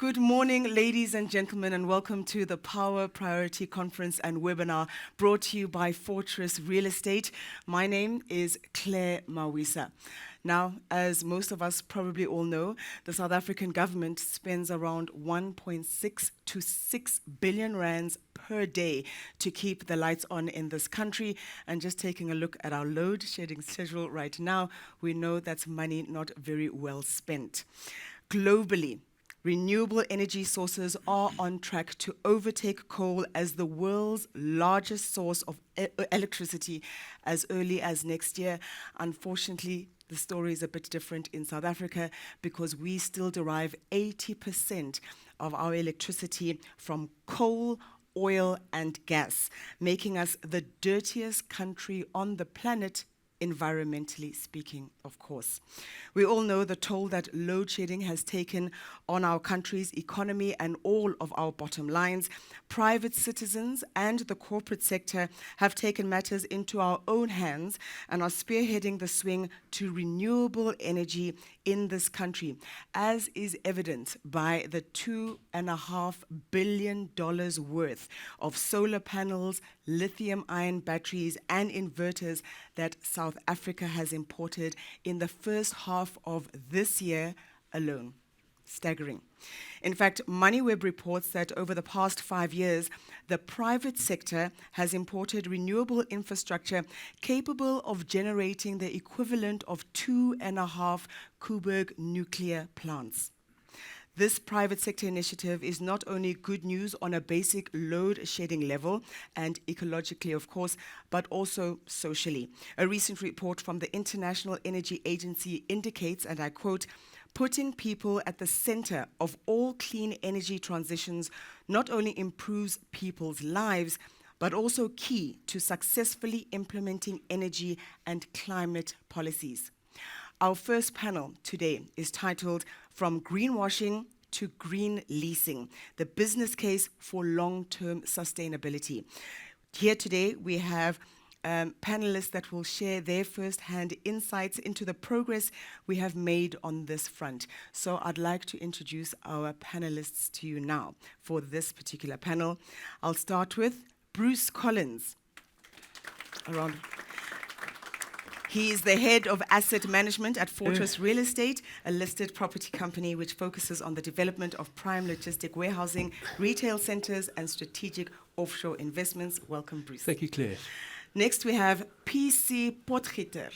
Good morning, ladies and gentlemen, and welcome to the Power Priority Conference and webinar brought to you by Fortress Real Estate. My name is Claire Mawisa. Now, as most of us probably all know, the South African government spends around 1.6 to 6 billion rands per day to keep the lights on in this country. And just taking a look at our load shedding schedule right now, we know that's money not very well spent. Globally, renewable energy sources are on track to overtake coal as the world's largest source of electricity as early as next year. Unfortunately, the story is a bit different in South Africa because we still derive 80% of our electricity from coal, oil, and gas, making us the dirtiest country on the planet, environmentally speaking, of course. We all know the toll that load shedding has taken on our country's economy and all of our bottom lines. Private citizens and the corporate sector have taken matters into our own hands and are spearheading the swing to renewable energy in this country, as is evident by the $2.5 billion worth of solar panels, lithium-ion batteries, and inverters that South Africa has imported in the first half of this year alone. Staggering. In fact, MoneyWeb reports that over the past 5 years, the private sector has imported renewable infrastructure capable of generating the equivalent of 2.5 Coburg nuclear plants. This private sector initiative is not only good news on a basic load shedding level and ecologically, of course, but also socially. A recent report from the International Energy Agency indicates, and I quote, "Putting people at the center of all clean energy transitions not only improves people's lives, but also key to successfully implementing energy and climate policies." Our first panel today is titled "From Greenwashing to Green Leasing, the Business Case for Long-Term Sustainability." Here today we have panelists that will share their first-hand insights into the progress we have made on this front. So I'd like to introduce our panelists to you now for this particular panel. I'll start with Bruce Collins. He is the head of asset management at Fortress Real Estate, a listed property company which focuses on the development of prime logistic warehousing, retail centers, and strategic offshore investments. Welcome, Bruce. Thank you, Claire. Next, we have PC Potgieter,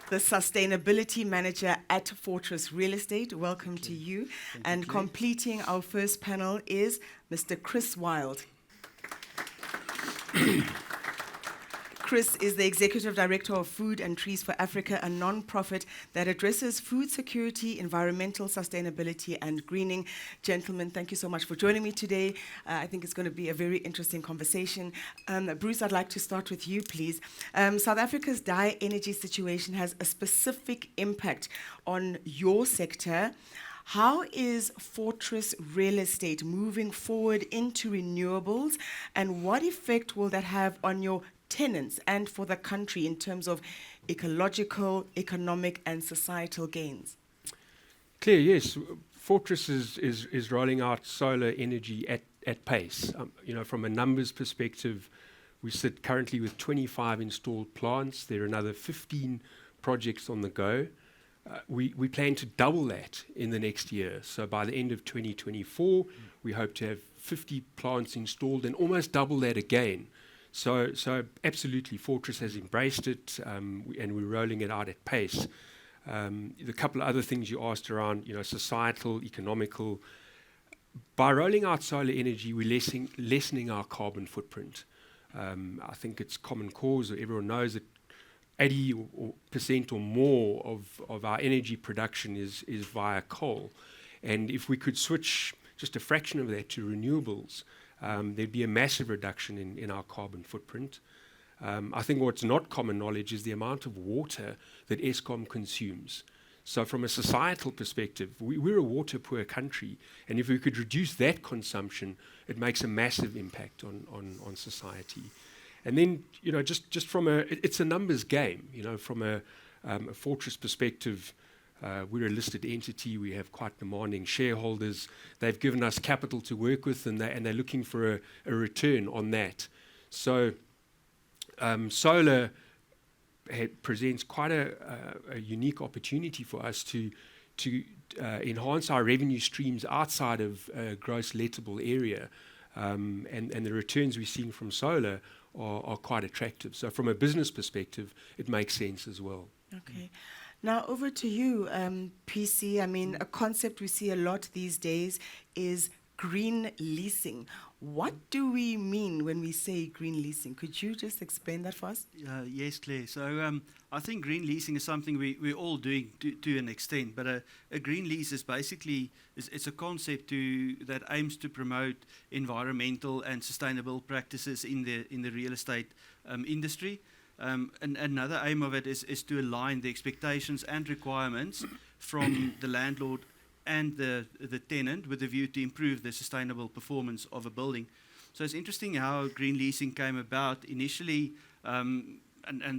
the sustainability manager at Fortress Real Estate. Welcome to you. And completing our first panel is Mr. Chris Wild. Chris is the Executive Director of Food and Trees for Africa, a non-profit that addresses food security, environmental sustainability, and greening. Gentlemen, thank you so much for joining me today. I think it's going to be a very interesting conversation. Bruce, I'd like to start with you, please. South Africa's dire energy situation has a specific impact on your sector. How is Fortress Real Estate moving forward into renewables, and what effect will that have on your tenants and for the country in terms of ecological, economic, and societal gains? Claire, yes, Fortress is rolling out solar energy at pace. From a numbers perspective, we sit currently with 25 installed plants. There are another 15 projects on the go. We plan to double that in the next year. So by the end of 2024, we hope to have 50 plants installed and almost double that again. So absolutely, Fortress has embraced it, and we're rolling it out at pace. The couple of other things you asked around, societal, economical. By rolling out solar energy, we're lessening our carbon footprint. I think it's common cause, everyone knows that 80% or more of our energy production is via coal. And if we could switch just a fraction of that to renewables, there'd be a massive reduction in our carbon footprint. I think what's not common knowledge is the amount of water that Eskom consumes. So from a societal perspective, we're a water-poor country, and if we could reduce that consumption, it makes a massive impact on society. And then, just from it's a numbers game. From a Fortress perspective, We're a listed entity. We have quite demanding shareholders. They've given us capital to work with, and they're looking for a return on that. So solar presents quite a unique opportunity for us to enhance our revenue streams outside of gross lettable area. And the returns we're seeing from solar are quite attractive. So from a business perspective, it makes sense as well. Okay. Now over to you, PC. I mean, a concept we see a lot these days is green leasing. What do we mean when we say green leasing? Could you just explain that for us? Yes, Claire. So I think green leasing is something we're all doing to an extent, but a green lease is basically it's a concept that aims to promote environmental and sustainable practices in the real estate industry. And another aim of it is to align the expectations and requirements from the landlord and the tenant with a view to improve the sustainable performance of a building. So it's interesting how green leasing came about initially, and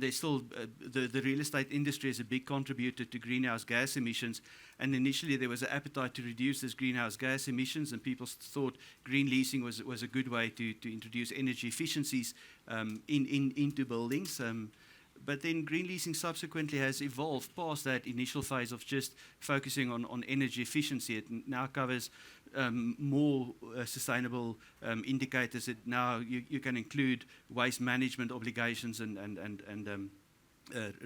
there's still the real estate industry is a big contributor to greenhouse gas emissions. And initially there was an appetite to reduce this greenhouse gas emissions, and people thought green leasing was a good way to introduce energy efficiencies into buildings. But then green leasing subsequently has evolved past that initial phase of just focusing on energy efficiency. It now covers more sustainable indicators. It now you can include waste management obligations and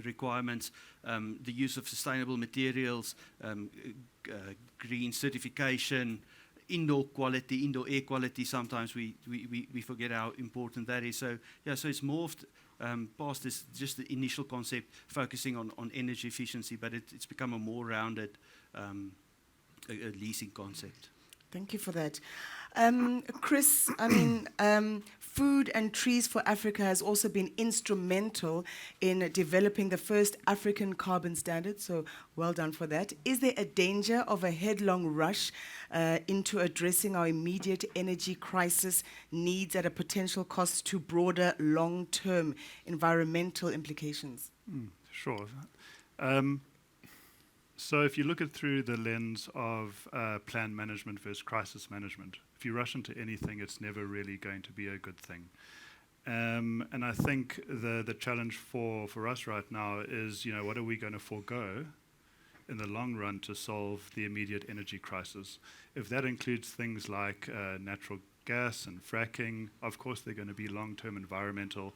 requirements, the use of sustainable materials, green certification, indoor air quality. Sometimes we forget how important that is. So it's morphed past this just the initial concept focusing on energy efficiency, but it's become a more rounded a leasing concept. Thank you for that. Chris, I mean, Food and Trees for Africa has also been instrumental in developing the first African carbon standard, so well done for that. Is there a danger of a headlong rush into addressing our immediate energy crisis needs at a potential cost to broader long-term environmental implications? Sure. So if you look at through the lens of plan management versus crisis management, if you rush into anything, it's never really going to be a good thing. And I think the challenge for us right now is, what are we going to forego in the long run to solve the immediate energy crisis? If that includes things like natural gas and fracking, of course there are going to be long-term environmental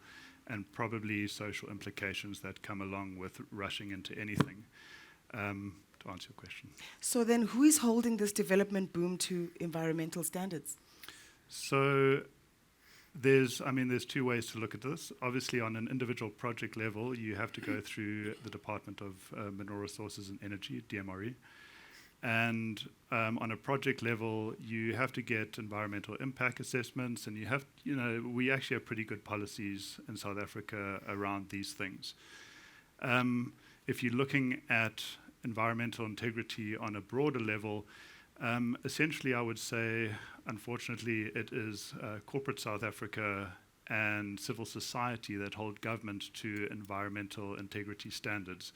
and probably social implications that come along with rushing into anything. To answer your question. So then who is holding this development boom to environmental standards? So there's two ways to look at this. Obviously on an individual project level, you have to go through the Department of Mineral Resources and Energy, DMRE. And on a project level, you have to get environmental impact assessments, and we actually have pretty good policies in South Africa around these things. If you're looking at environmental integrity on a broader level, essentially I would say, unfortunately, it is corporate South Africa and civil society that hold government to environmental integrity standards.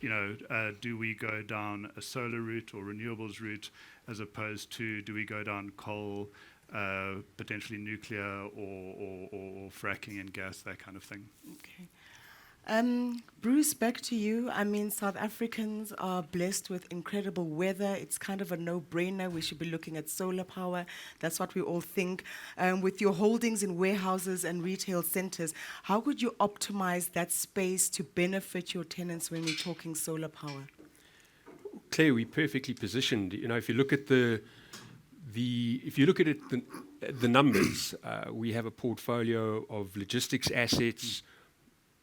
Do we go down a solar route or renewables route, as opposed to do we go down coal, potentially nuclear or fracking and gas, that kind of thing. Okay. Bruce, back to you. I mean, South Africans are blessed with incredible weather. It's kind of a no-brainer. We should be looking at solar power. That's what we all think. With your holdings in warehouses and retail centers, how could you optimize that space to benefit your tenants when we're talking solar power? Claire, we're perfectly positioned. If you look at the numbers, we have a portfolio of logistics assets,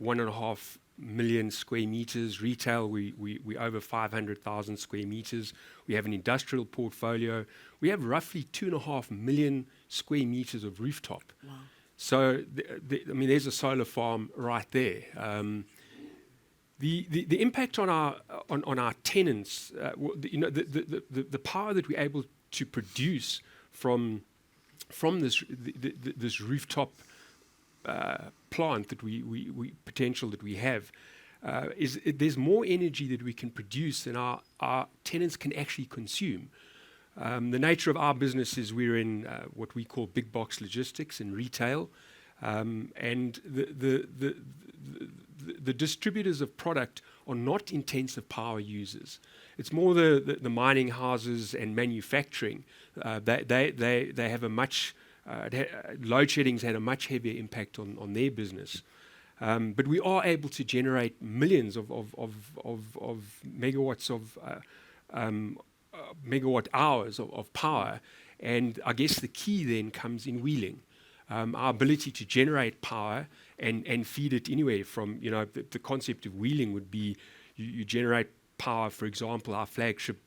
1.5 million square meters. Retail, we over 500,000 square meters. We have an industrial portfolio. We have roughly 2.5 million square meters of rooftop. Wow. So, there's a solar farm right there. The impact on our tenants, the power that we're able to produce from this rooftop plant that we potential that we have, there's more energy that we can produce than our tenants can actually consume. The nature of our business is we're in what we call big box logistics and retail, and the distributors of product are not intensive power users. It's more the mining houses and manufacturing. They have a much load shedding's had a much heavier impact on their business. But we are able to generate millions of megawatts of megawatt hours of power, and I guess the key then comes in wheeling. Our ability to generate power and feed it anywhere from, the concept of wheeling would be you generate power, for example, our flagship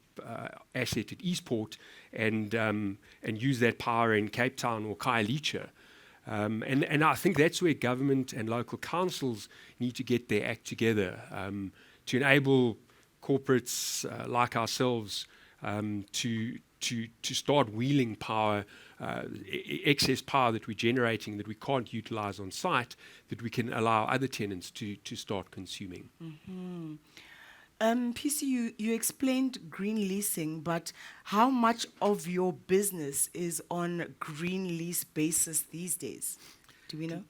asset at Eastport, and use that power in Cape Town or Leitich. And I think that's where government and local councils need to get their act together to enable corporates like ourselves to start wheeling power, excess power that we're generating that we can't utilize on site, that we can allow other tenants to start consuming. Mm-hmm. PC, you explained green leasing, but how much of your business is on green lease basis these days? Do we know?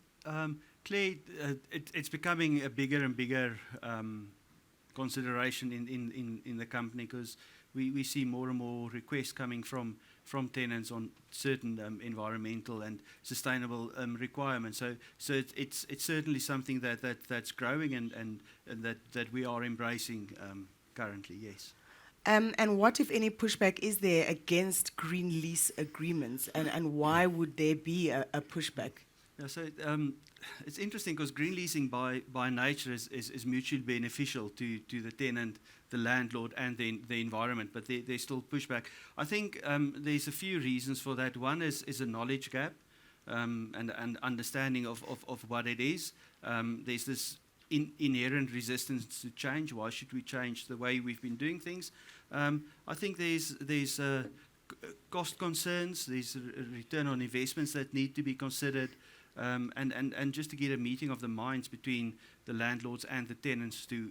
Claire, it's becoming a bigger and bigger consideration in the company, because we see more and more requests coming from tenants on certain environmental and sustainable requirements. So it's certainly something that's growing and that we are embracing currently. Yes. And what, if any, pushback is there against green lease agreements, and why would there be a pushback? Yeah, so it's interesting, because green leasing by nature is mutually beneficial to the tenant, the landlord, and the environment, but there's still pushback. I think there's a few reasons for that. One is a knowledge gap and understanding of what it is. There's this inherent resistance to change. Why should we change the way we've been doing things? I think there's cost concerns, there's return on investments that need to be considered. And just to get a meeting of the minds between the landlords and the tenants to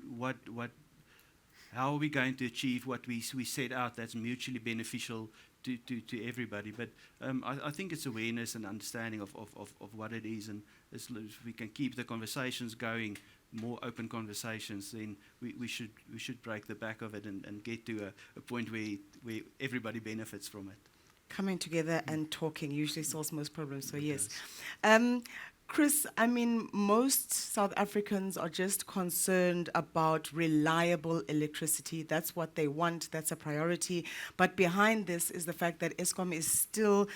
how are we going to achieve what we set out that's mutually beneficial to everybody. But I think it's awareness and understanding of what it is, and as we can keep the conversations going, more open conversations, then we should break the back of it and get to a point where everybody benefits from it. Coming together and talking usually solves most problems, so yes. Chris, most South Africans are just concerned about reliable electricity. That's what they want, that's a priority. But behind this is the fact that Eskom is still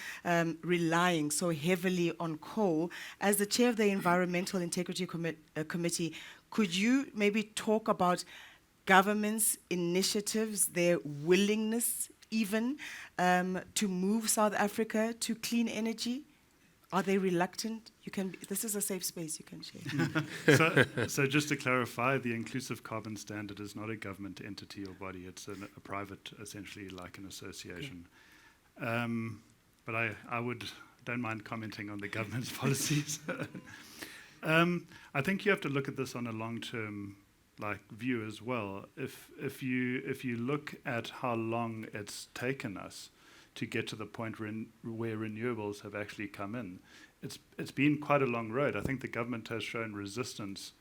relying so heavily on coal. As the chair of the Environmental Integrity Committee, could you maybe talk about government's initiatives, their willingness even to move South Africa to clean energy? Are they reluctant? This is a safe space, you can share. So just to clarify, the inclusive carbon standard is not a government entity or body. It's a private, essentially like an association. Okay. But I don't mind commenting on the government's policies. I think you have to look at this on a long-term view as well. If you look at how long it's taken us to get to the point where renewables have actually come in, it's been quite a long road. I think the government has shown resistance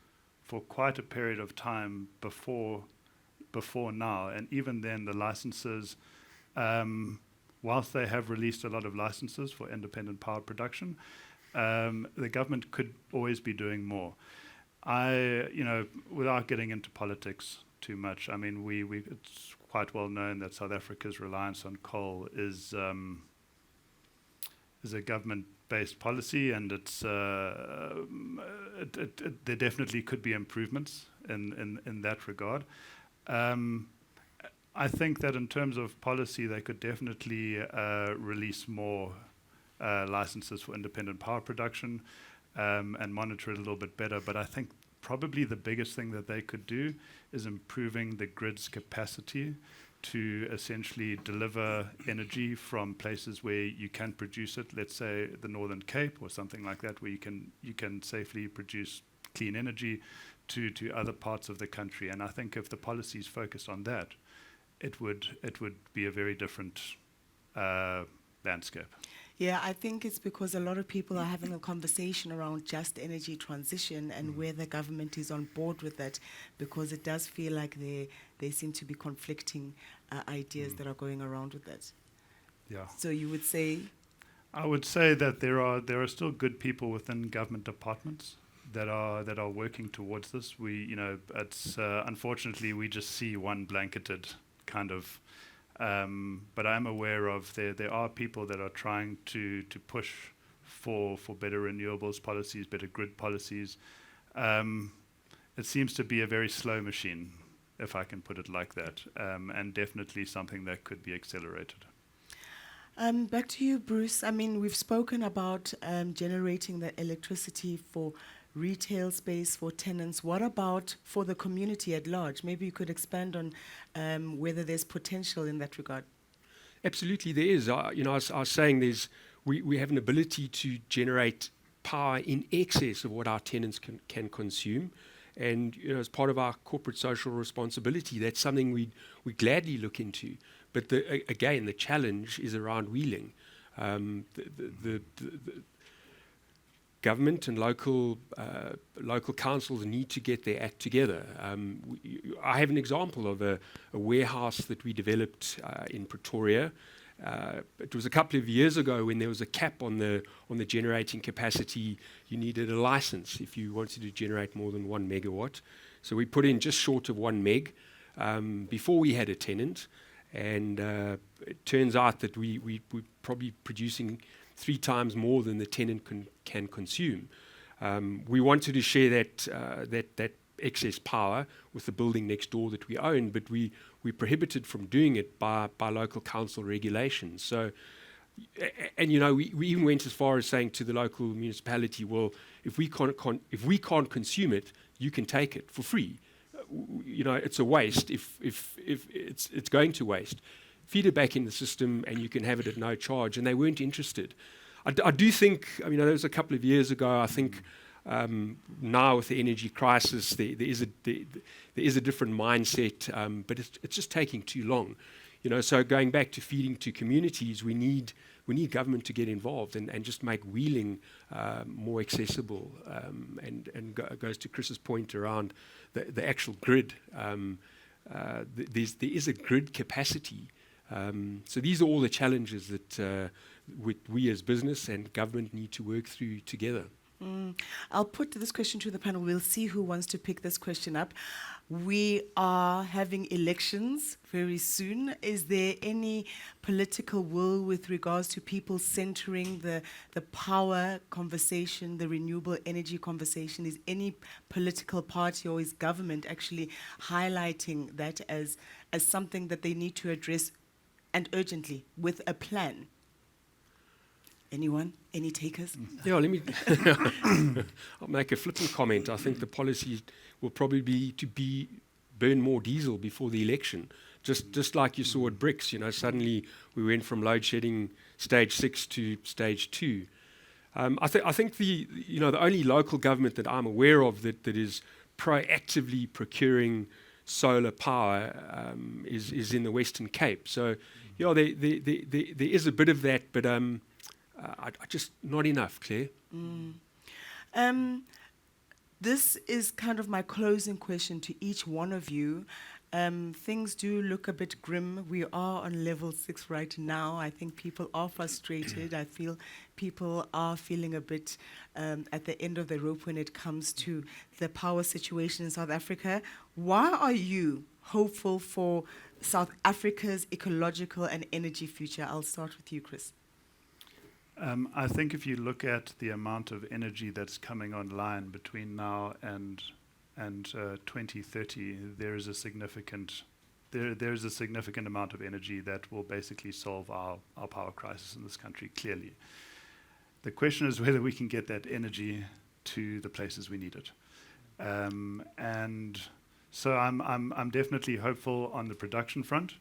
for quite a period of time before now, and even then the licenses, whilst they have released a lot of licenses for independent power production, the government could always be doing more. Without getting into politics too much, it's quite well known that South Africa's reliance on coal is a government-based policy, and there definitely could be improvements in that regard. I think that in terms of policy, they could definitely release more licenses for independent power production and monitor it a little bit better. But I think probably the biggest thing that they could do is improving the grid's capacity to essentially deliver energy from places where you can produce it, let's say the Northern Cape or something like that, where you can safely produce clean energy to other parts of the country. And I think if the policies focused on that, it would be a very different landscape. Yeah, I think it's because a lot of people are having a conversation around just energy transition and where the government is on board with that, because it does feel like there seem to be conflicting ideas that are going around with that. Yeah. So you would say? I would say that there are still good people within government departments that are working towards this. It's unfortunately we just see one blanketed kind of. But I'm aware of there are people that are trying to push for better renewables policies, better grid policies. It seems to be a very slow machine, if I can put it like that, and definitely something that could be accelerated. Back to you, Bruce. I mean, we've spoken about generating the electricity for retail space, for tenants. What about for the community at large? Maybe you could expand on whether there's potential in that regard. Absolutely, there is. I was saying we have an ability to generate power in excess of what our tenants can consume. And as part of our corporate social responsibility, that's something we gladly look into. But again, the challenge is around wheeling. The government and local councils need to get their act together. I have an example of a warehouse that we developed in Pretoria. It was a couple of years ago when there was a cap on the generating capacity. You needed a license if you wanted to generate more than 1 megawatt. So we put in just short of 1 meg before we had a tenant. And it turns out that we're probably producing 3 times more than the tenant can consume. We wanted to share that excess power with the building next door that we own, but we're prohibited from doing it by local council regulations. So, and we even went as far as saying to the local municipality, well, if we can't consume it, you can take it for free. It's a waste if it's going to waste. Feed it back in the system and you can have it at no charge. And they weren't interested. I do think, that was a couple of years ago. I think now with the energy crisis, there is a different mindset, but it's just taking too long. So going back to feeding to communities, we need government to get involved and just make wheeling more accessible. And goes to Chris's point around the actual grid. There is a grid capacity. So these are all the challenges that we as business and government need to work through together. I'll put this question to the panel. We'll see who wants to pick this question up. We are having elections very soon. Is there any political will with regards to people centering the power conversation, the renewable energy conversation? Is any political party or is government actually highlighting that as something that they need to address and urgently with a plan? Anyone? Any takers? Yeah, let me. I'll make a flippant comment. I think the policy will probably be to burn more diesel before the election. Just like you saw at BRICS, suddenly we went from load shedding stage 6 to stage 2. I think the only local government that I'm aware of that is proactively procuring solar power is in the Western Cape. So, there is a bit of that, but. I just not enough, Claire. This is kind of my closing question to each one of you. Things do look a bit grim. We are on level 6 right now. I think people are frustrated. I feel people are feeling a bit at the end of the rope when it comes to the power situation in South Africa. Why are you hopeful for South Africa's ecological and energy future? I'll start with you, Chris. I think if you look at the amount of energy that's coming online between now and 2030, there is a significant amount of energy that will basically solve our power crisis in this country. Clearly, the question is whether we can get that energy to the places we need it, and so I'm definitely hopeful on the production front.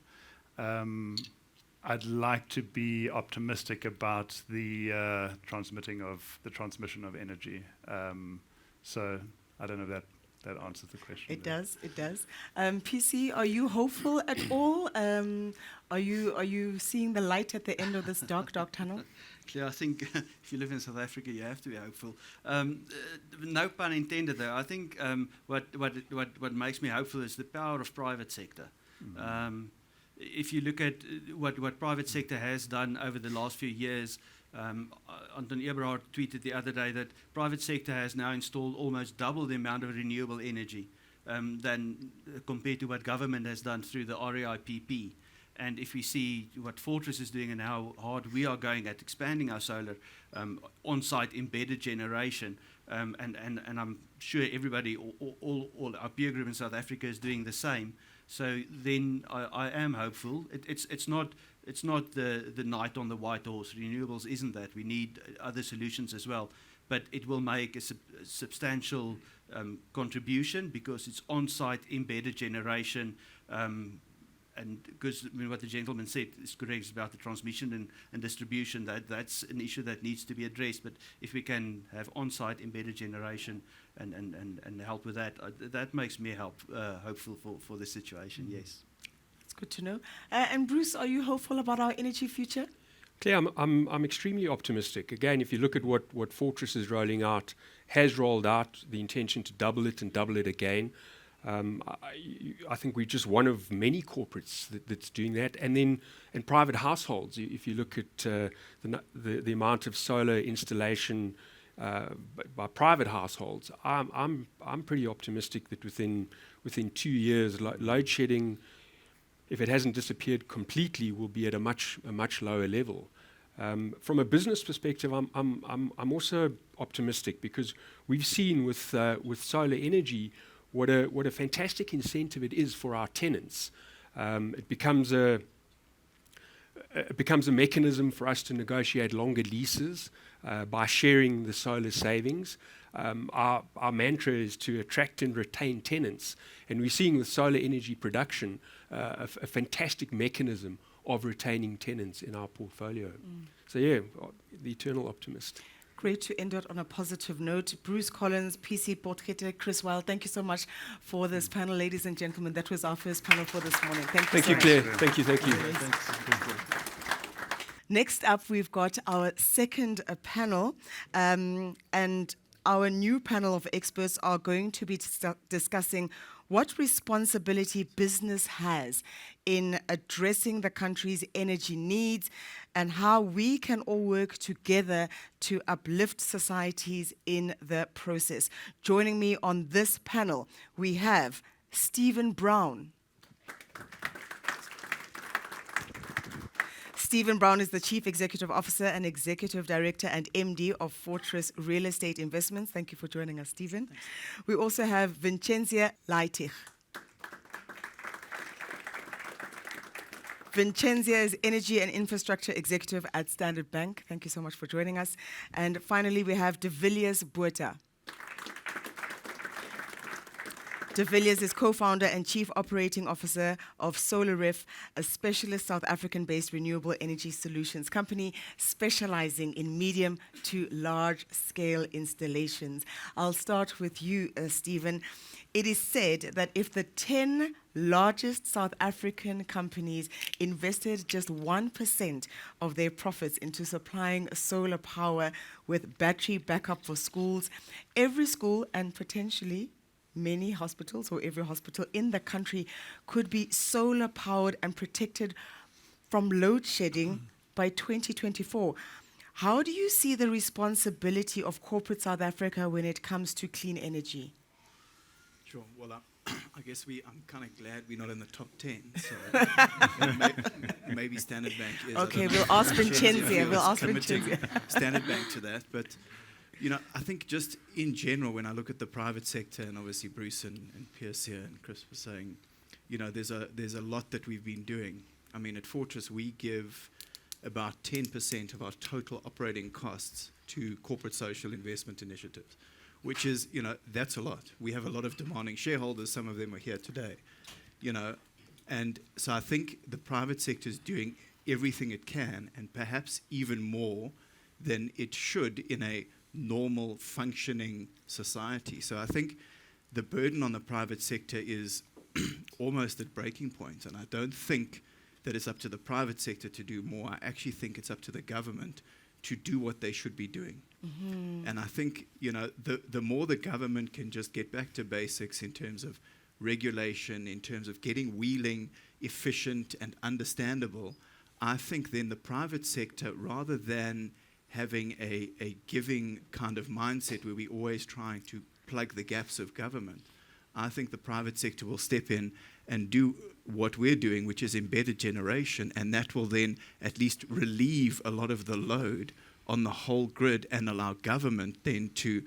I'd like to be optimistic about the transmission of energy. So I don't know if that that answers the question. It there. does. It does. PC, are you hopeful at all? Are you seeing the light at the end of this dark tunnel? Claire, I think if you live in South Africa, you have to be hopeful. No pun intended, though. I think what makes me hopeful is the power of private sector. If you look at what private sector has done over the last few years, Anton Eberhard tweeted the other day that private sector has now installed almost double the amount of renewable energy than compared to what government has done through the REIPP. And if we see what Fortress is doing and how hard we are going at expanding our solar on-site embedded generation, and I'm sure everybody, all our peer group in South Africa is doing the same. So then I am hopeful. It's not the knight on the white horse. Renewables isn't that. We need other solutions as well. But it will make a substantial contribution because it's on-site embedded generation. And because what the gentleman said is correct, it's about the transmission and distribution. That's an issue that needs to be addressed. But if we can have on-site embedded generation and help with that, that makes me hopeful for the situation. Yes, It's good to know. And Bruce, are you hopeful about our energy future? Claire, I'm extremely optimistic. Again, if you look at what Fortress is rolling out, has rolled out the intention to double it and double it again. I think we're just one of many corporates that's doing that. And then in private households, if you look at the amount of solar installation by private households, I'm pretty optimistic that within 2 years, load shedding, if it hasn't disappeared completely, will be at a much lower level. From a business perspective, I'm also optimistic because we've seen with solar energy what a fantastic incentive it is for our tenants. It becomes a mechanism for us to negotiate longer leases by sharing the solar savings. Our mantra is to attract and retain tenants, and we're seeing with solar energy production a fantastic mechanism of retaining tenants in our portfolio. So yeah, the eternal optimist. Great to end it on a positive note. Bruce Collins, PC Potgieter, Chris Weil, thank you so much for this panel, ladies and gentlemen. That was our first panel for this morning. Thank you, Claire. much. Thank you. Next up, we've got our second panel, and our new panel of experts are going to be discussing what responsibility business has in addressing the country's energy needs and how we can all work together to uplift societies in the process. Joining me on this panel, we have Stephen Brown. Stephen Brown is the Chief Executive Officer and Executive Director and MD of Fortress Real Estate Investments. Thank you for joining us, Stephen. Thanks. We also have Vincenzia Leitich. Vincenzia is Energy and Infrastructure Executive at Standard Bank. Thank you so much for joining us. And finally, we have De Villiers Botha. De Villiers is co-founder and chief operating officer of SolarRef, a specialist South African-based renewable energy solutions company specializing in medium to large-scale installations. I'll start with you, Stephen. It is said that if the 10 largest South African companies invested just 1% of their profits into supplying solar power with battery backup for schools, every school and potentially many hospitals or every hospital in the country could be solar powered and protected from load shedding by 2024. How do you see the responsibility of corporate South Africa when it comes to clean energy? Sure. Well, I guess I'm kind of glad we're not in the top 10. So maybe Standard Bank is. Okay, we'll ask Vincenzia. We'll ask Vincenzia. Standard Bank to that, but. I think just in general, when I look at the private sector, and obviously Bruce and Pierce here and Chris were saying, there's a lot that we've been doing. I mean, at Fortress, we give about 10% of our total operating costs to corporate social investment initiatives, which is, that's a lot. We have a lot of demanding shareholders. Some of them are here today, and so I think the private sector is doing everything it can, and perhaps even more than it should in a normal functioning society. So I think the burden on the private sector is almost at breaking point. And I don't think that it's up to the private sector to do more. I actually think it's up to the government to do what they should be doing. And I think, the more the government can just get back to basics in terms of regulation, in terms of getting wheeling efficient and understandable, I think then the private sector, rather than having a giving kind of mindset where we're always trying to plug the gaps of government, I think the private sector will step in and do what we're doing, which is embedded generation, and that will then at least relieve a lot of the load on the whole grid and allow government then to,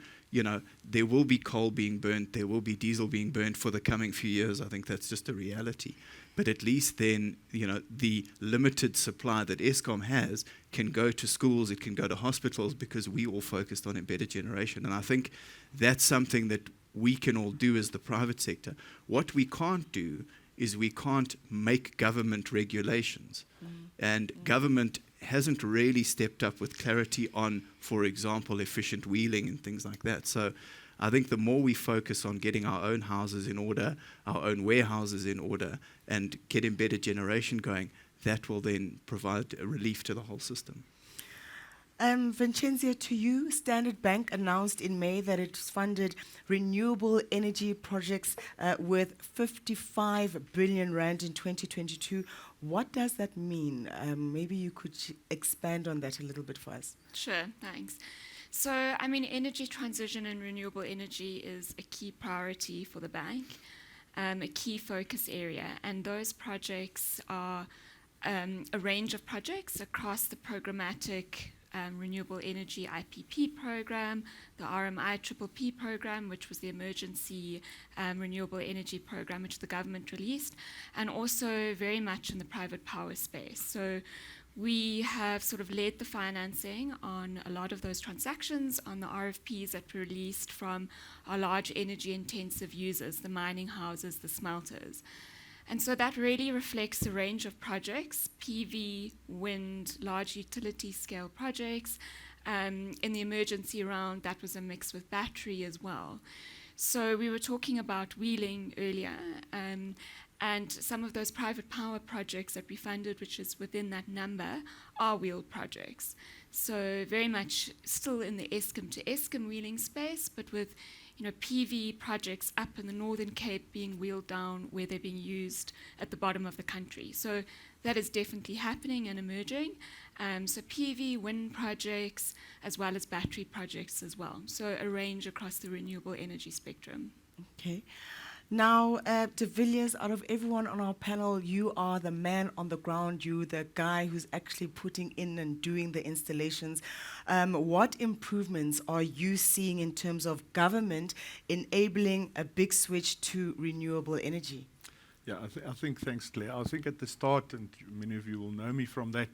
there will be coal being burnt, there will be diesel being burnt for the coming few years. I think that's just a reality. But at least then, the limited supply that Eskom has can go to schools, it can go to hospitals, because we all focused on embedded generation. And I think that's something that we can all do as the private sector. What we can't do is we can't make government regulations. And government hasn't really stepped up with clarity on, for example, efficient wheeling and things like that. So I think the more we focus on getting our own houses in order, our own warehouses in order, and get embedded generation going, that will then provide a relief to the whole system. Vincenzia, to you, Standard Bank announced in May that it's funded renewable energy projects worth 55 billion rand in 2022. What does that mean? Maybe you could expand on that a little bit for us. Sure, thanks. So, energy transition and renewable energy is a key priority for the bank, a key focus area, and those projects are a range of projects across the programmatic renewable energy IPP program, the RMI-PPP program, which was the emergency renewable energy program which the government released, and also very much in the private power space. So we have sort of led the financing on a lot of those transactions on the RFPs that were released from our large energy intensive users, the mining houses, the smelters. And so that really reflects a range of projects, PV, wind, large utility scale projects. In the emergency round, that was a mix with battery as well. So we were talking about wheeling earlier, and some of those private power projects that we funded, which is within that number, are wheeled projects. So very much still in the Eskom to Eskom wheeling space, but with PV projects up in the Northern Cape being wheeled down where they're being used at the bottom of the country. So that is definitely happening and emerging. So PV, wind projects, as well as battery projects as well. So a range across the renewable energy spectrum. Okay. Now, De Villiers, out of everyone on our panel, you are the man on the ground, you the guy who's actually putting in and doing the installations. What improvements are you seeing in terms of government enabling a big switch to renewable energy? Yeah, I think, thanks, Claire. I think at the start, and many of you will know me from that,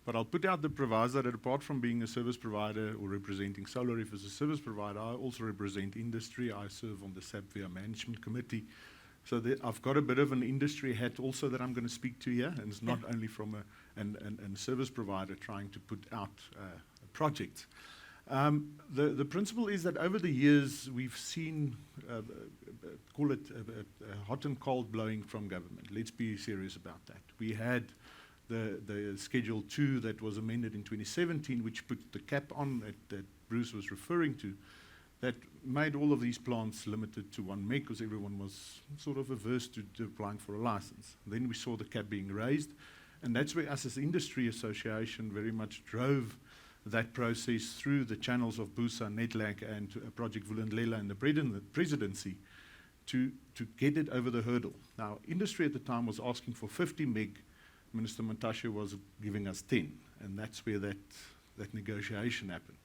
but I'll put out the proviso that apart from being a service provider or representing SolarIF as a service provider, I also represent industry. I serve on the SAPVIA Management Committee. So I've got a bit of an industry hat also that I'm going to speak to here, and it's not only from a service provider trying to put out projects. The principle is that over the years we've seen, call it hot and cold blowing from government. Let's be serious about that. We had the Schedule 2 that was amended in 2017, which put the cap on that Bruce was referring to, that made all of these plants limited to 1 meg because everyone was sort of averse to applying for a license. Then we saw the cap being raised, and that's where us as industry association very much drove that process through the channels of BUSA, NEDLAC, and Project Vulindlela and the presidency to get it over the hurdle. Now, industry at the time was asking for 50 meg. Minister Mantashe was giving us 10, and that's where that negotiation happened.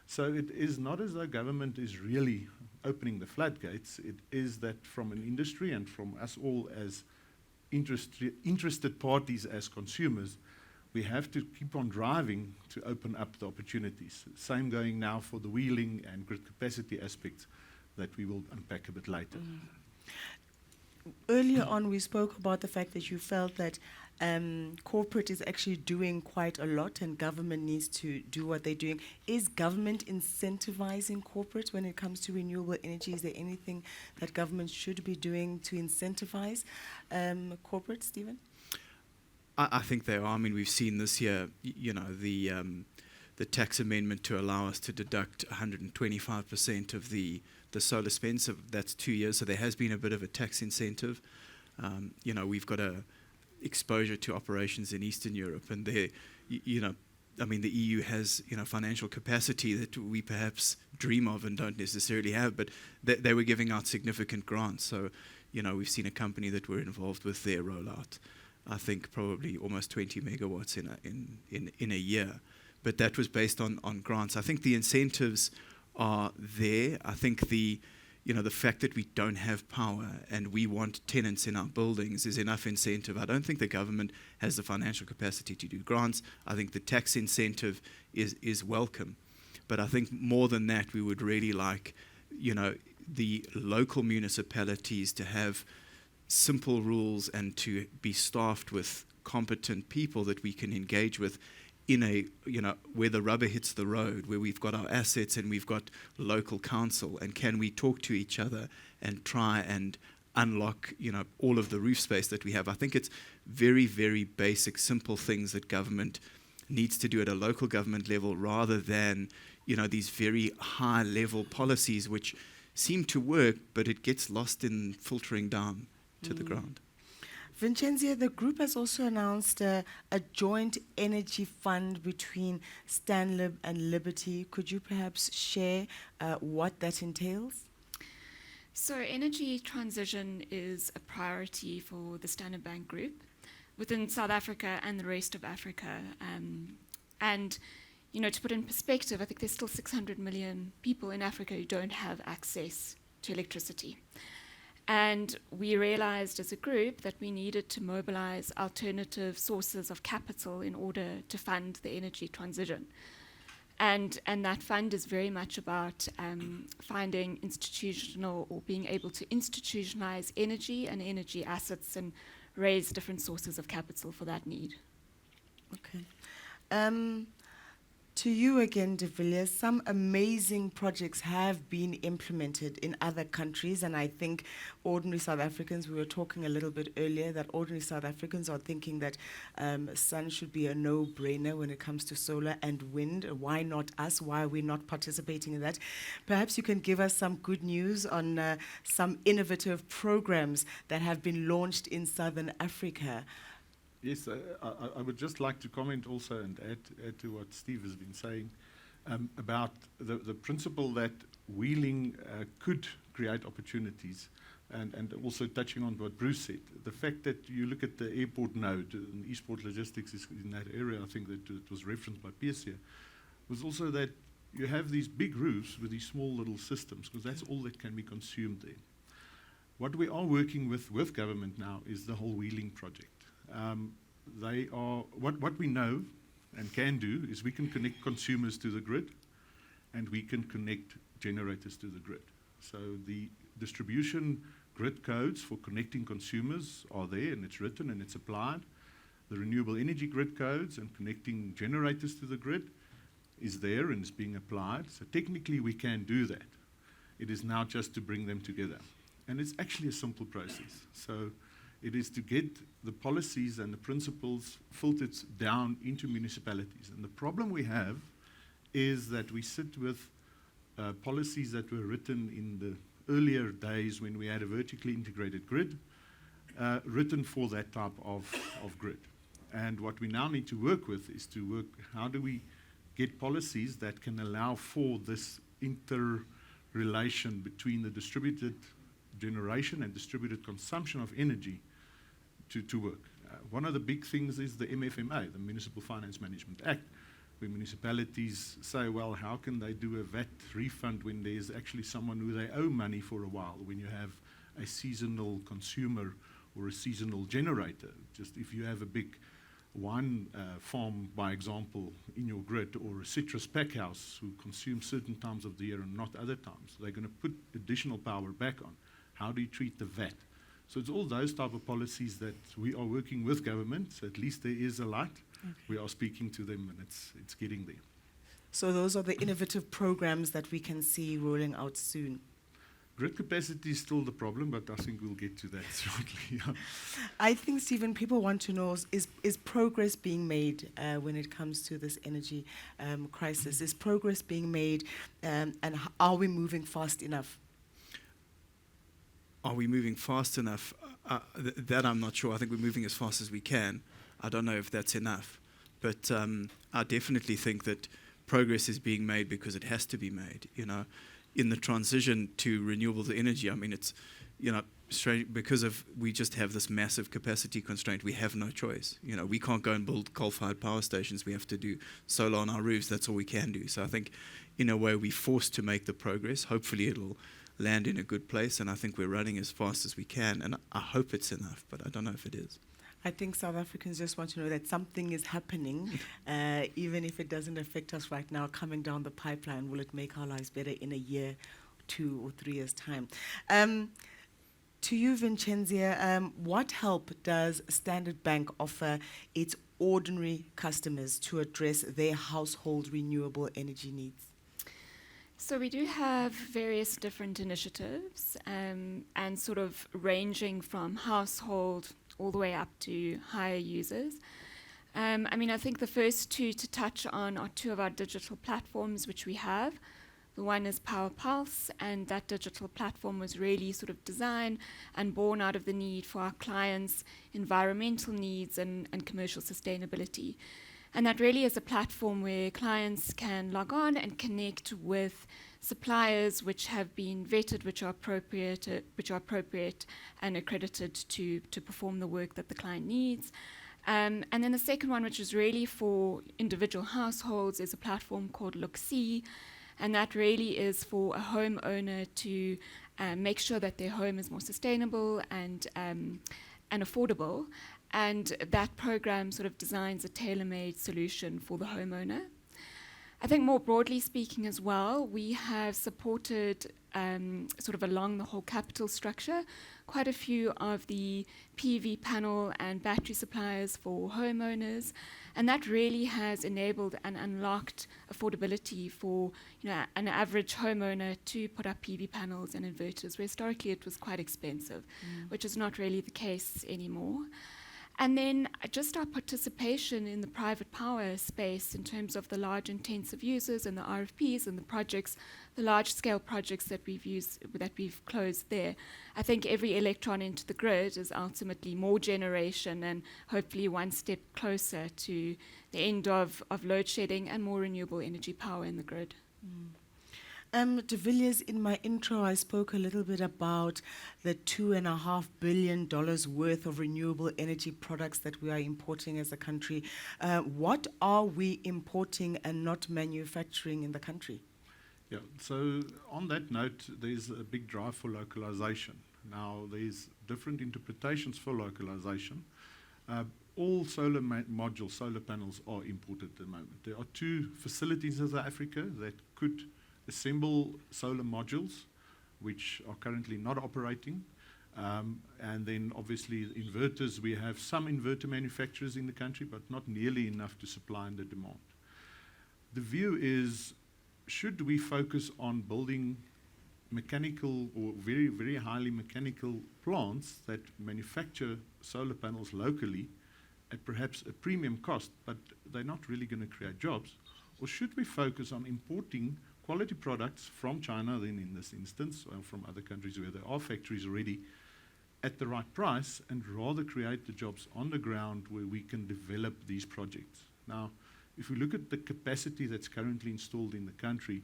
So it is not as though government is really opening the floodgates. It is that from an industry and from us all as interested parties as consumers, we have to keep on driving to open up the opportunities. Same going now for the wheeling and grid capacity aspects that we will unpack a bit later. Earlier on, we spoke about the fact that you felt that corporate is actually doing quite a lot and government needs to do what they're doing. Is government incentivizing corporate when it comes to renewable energy? Is there anything that government should be doing to incentivize corporate, Stephen? I think they are. I mean, we've seen this year, the tax amendment to allow us to deduct 125% of the solar spend. So that's 2 years. So there has been a bit of a tax incentive. We've got a exposure to operations in Eastern Europe, and there, the EU has financial capacity that we perhaps dream of and don't necessarily have, but they were giving out significant grants. So we've seen a company that we're involved with their rollout. I think probably almost 20 megawatts in a year, but that was based on grants. I think the incentives are there. I think the fact that we don't have power and we want tenants in our buildings is enough incentive. I don't think the government has the financial capacity to do grants. I think the tax incentive is welcome. But I think more than that, we would really like, the local municipalities to have simple rules and to be staffed with competent people that we can engage with in a, where the rubber hits the road, where we've got our assets and we've got local council, and can we talk to each other and try and unlock, all of the roof space that we have. I think it's very, very basic, simple things that government needs to do at a local government level rather than, these very high level policies which seem to work, but it gets lost in filtering down to the ground. Vincenzia, the group has also announced a joint energy fund between Stanlib and Liberty. Could you perhaps share what that entails? So energy transition is a priority for the Standard Bank Group within South Africa and the rest of Africa. And, to put in perspective, I think there's still 600 million people in Africa who don't have access to electricity. And we realized as a group that we needed to mobilize alternative sources of capital in order to fund the energy transition. And that fund is very much about finding institutional or being able to institutionalize energy and energy assets and raise different sources of capital for that need. Okay. To you again, De Villiers, some amazing projects have been implemented in other countries, and I think ordinary South Africans, we were talking a little bit earlier, that ordinary South Africans are thinking that sun should be a no-brainer when it comes to solar and wind. Why not us? Why are we not participating in that? Perhaps you can give us some good news on some innovative programs that have been launched in Southern Africa. Yes, I would just like to comment also and add to what Steve has been saying about the principle that wheeling could create opportunities, and also touching on what Bruce said. The fact that you look at the airport node, and Eastport Logistics is in that area, I think that it was referenced by Pierce here, was also that you have these big roofs with these small little systems, because that's all that can be consumed there. What we are working with government now is the whole wheeling project. They are what we know and can do is we can connect consumers to the grid, and we can connect generators to the grid. So the distribution grid codes for connecting consumers are there, and it's written and it's applied. The renewable energy grid codes and connecting generators to the grid is there and is being applied. So technically we can do that. It is now just to bring them together. And it's actually a simple process. So it is to get the policies and the principles filtered down into municipalities. And the problem we have is that we sit with policies that were written in the earlier days when we had a vertically integrated grid, written for that type of grid. And what we now need to work with is to work, how do we get policies that can allow for this interrelation between the distributed generation and distributed consumption of energy to work. One of the big things is the MFMA, the Municipal Finance Management Act, where municipalities say, well, how can they do a VAT refund when there's actually someone who they owe money for a while, when you have a seasonal consumer or a seasonal generator. Just if you have a big wine farm, by example, in your grid, or a citrus pack house who consumes certain times of the year and not other times, they're going to put additional power back on. How do you treat the VAT? So it's all those type of policies that we are working with governments. At least there is a light. Okay. We are speaking to them, and it's getting there. So those are the innovative programs that we can see rolling out soon. Grid capacity is still the problem, but I think we'll get to that shortly. Yeah. I think, Stephen, people want to know, is progress being made when it comes to this energy crisis? Is progress being made, and are we moving fast enough? Are we moving fast enough? That I'm not sure. I think we're moving as fast as we can. I don't know if that's enough. But I definitely think that progress is being made because it has to be made. You know, in the transition to renewable energy, I mean, it's, you know, because we just have this massive capacity constraint. We have no choice. You know, we can't go and build coal-fired power stations. We have to do solar on our roofs. That's all we can do. So I think, in a way, we're forced to make the progress. Hopefully, it'll land in a good place, and I think we're running as fast as we can. And I hope it's enough, but I don't know if it is. I think South Africans just want to know that something is happening, even if it doesn't affect us right now, coming down the pipeline. Will it make our lives better in a year, 2 or 3 years' time? To you, Vincenzia, what help does Standard Bank offer its ordinary customers to address their household renewable energy needs? So we do have various different initiatives, and sort of ranging from household all the way up to higher users. I mean, I think the first two to touch on are two of our digital platforms which we have. The one is Power Pulse, and that digital platform was really sort of designed and born out of the need for our clients' environmental needs and commercial sustainability. And that really is a platform where clients can log on and connect with suppliers which have been vetted, which are appropriate and accredited to perform the work that the client needs. And then the second one, which is really for individual households, is a platform called Look See, and that really is for a homeowner to make sure that their home is more sustainable and affordable. And that program sort of designs a tailor-made solution for the homeowner. I think more broadly speaking as well, we have supported sort of along the whole capital structure quite a few of the PV panel and battery suppliers for homeowners, and that really has enabled and unlocked affordability for, you know, an average homeowner to put up PV panels and inverters, where historically it was quite expensive, which is not really the case anymore. And then just our participation in the private power space in terms of the large intensive users and the RFPs and the projects, the large-scale projects that we've closed there. I think every electron into the grid is ultimately more generation and hopefully one step closer to the end of load shedding and more renewable energy power in the grid. De Villiers, in my intro, I spoke a little bit about the $2.5 billion worth of renewable energy products that we are importing as a country. What are we importing and not manufacturing in the country? Yeah, so on that note, there's a big drive for localization. Now, there's different interpretations for localization. All solar modules, solar panels are imported at the moment. There are 2 facilities in South Africa that could assemble solar modules, which are currently not operating. And then obviously inverters, we have some inverter manufacturers in the country, but not nearly enough to supply the demand. The view is, should we focus on building mechanical or very, very highly mechanical plants that manufacture solar panels locally at perhaps a premium cost, but they're not really going to create jobs? Or should we focus on importing quality products from China, then in this instance, or from other countries where there are factories already, at the right price, and rather create the jobs on the ground where we can develop these projects? Now, if we look at the capacity that's currently installed in the country,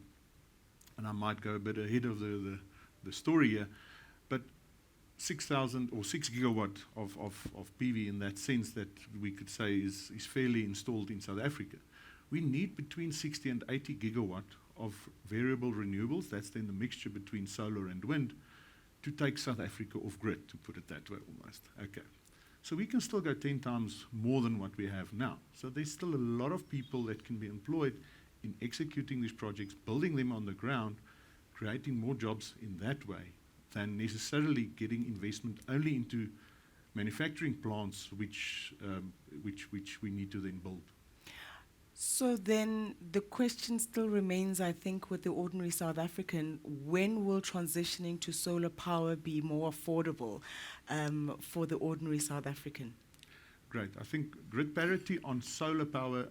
and I might go a bit ahead of the story here, but 6,000 or 6 gigawatt of PV in that sense that we could say is fairly installed in South Africa. We need between 60 and 80 gigawatt of variable renewables, that's then the mixture between solar and wind, to take South Africa off grid, to put it that way almost. Okay. So we can still go 10 times more than what we have now. So there's still a lot of people that can be employed in executing these projects, building them on the ground, creating more jobs in that way. than necessarily getting investment only into manufacturing plants, which we need to then build. So then the question still remains, I think, with the ordinary South African, when will transitioning to solar power be more affordable for the ordinary South African? Great. I think grid parity on solar power,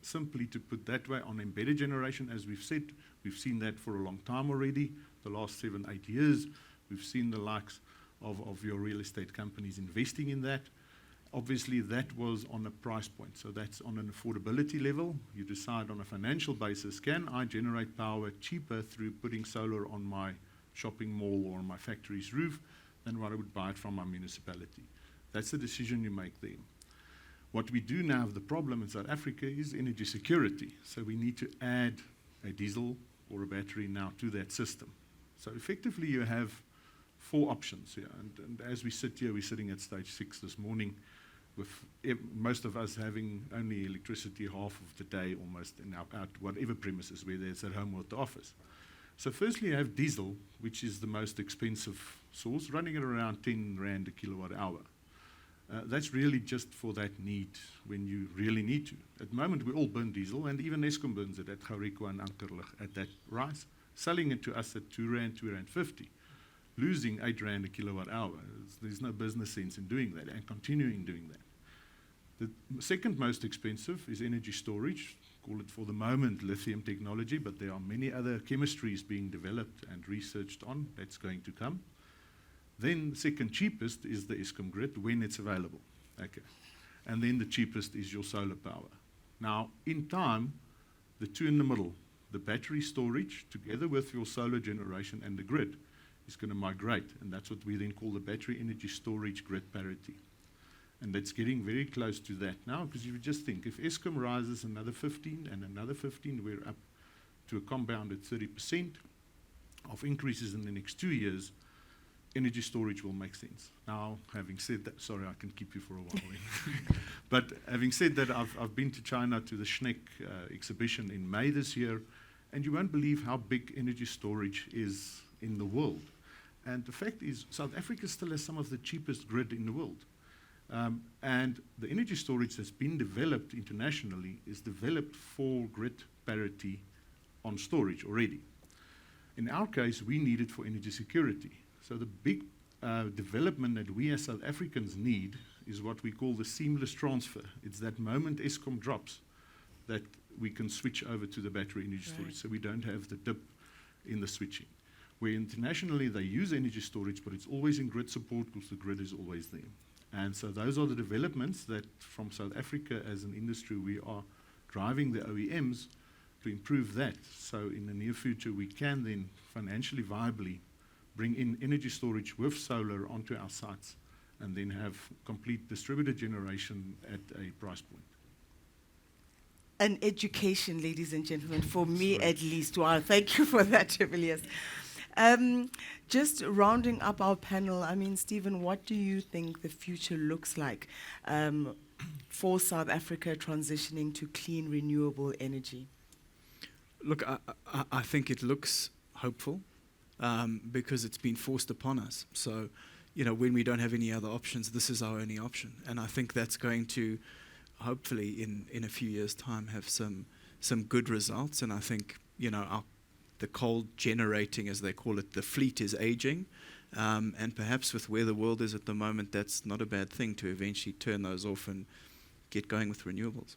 simply to put that way, on embedded generation, as we've said, we've seen that for a long time already, the last 7-8 years. We've seen the likes of your real estate companies investing in that. Obviously, that was on a price point, so that's on an affordability level. You decide on a financial basis, can I generate power cheaper through putting solar on my shopping mall or on my factory's roof than what I would buy it from my municipality? That's the decision you make then. What we do now have the problem in South Africa is energy security. So we need to add a diesel or a battery now to that system. So effectively you have 4 options here. And as we sit here, we're sitting at stage 6 this morning, with most of us having only electricity half of the day almost in our whatever premises, whether it's at home or at the office. So firstly you have diesel, which is the most expensive source, running at around 10 Rand a kilowatt hour. That's really just for that need when you really need to. At the moment, we all burn diesel, and even Eskom burns it at Gauriko and Ankerlig at that price, selling it to us at 2 Rand, 2.50, losing 8 Rand a kilowatt hour. There's no business sense in doing that and continuing doing that. The second most expensive is energy storage. Call it for the moment lithium technology, but there are many other chemistries being developed and researched on. That's going to come. Then the second cheapest is the Eskom grid when it's available. Okay. And then the cheapest is your solar power. Now, in time, the two in the middle, the battery storage together with your solar generation and the grid is going to migrate. And that's what we then call the battery energy storage grid parity. And that's getting very close to that now, because you just think, if Eskom rises another 15 and another 15, we're up to a compounded 30% of increases in the next 2 years. Energy storage will make sense. Now, having said that, sorry, I can keep you for a while. But having said that, I've been to China to the Schneck exhibition in May this year, and you won't believe how big energy storage is in the world. And the fact is, South Africa still has some of the cheapest grid in the world. And the energy storage that's been developed internationally is developed for grid parity on storage already. In our case, we need it for energy security. So the big development that we as South Africans need is what we call the seamless transfer. It's that moment Eskom drops that we can switch over to the battery energy storage, so we don't have the dip in the switching. Where internationally they use energy storage, but it's always in grid support because the grid is always there. And so those are the developments that from South Africa as an industry we are driving the OEMs to improve that. So in the near future we can then financially viably bring in energy storage with solar onto our sites and then have complete distributed generation at a price point. An education, ladies and gentlemen, for me at least. Wow, thank you for that, Julius. Just rounding up our panel, I mean, Stephen, what do you think the future looks like for South Africa transitioning to clean, renewable energy? Look, I think it looks hopeful. Because it's been forced upon us. So, you know, when we don't have any other options, this is our only option. And I think that's going to, hopefully, in a few years' time, have some good results. And I think, you know, the coal generating, as they call it, the fleet is aging. And perhaps with where the world is at the moment, that's not a bad thing to eventually turn those off and get going with renewables.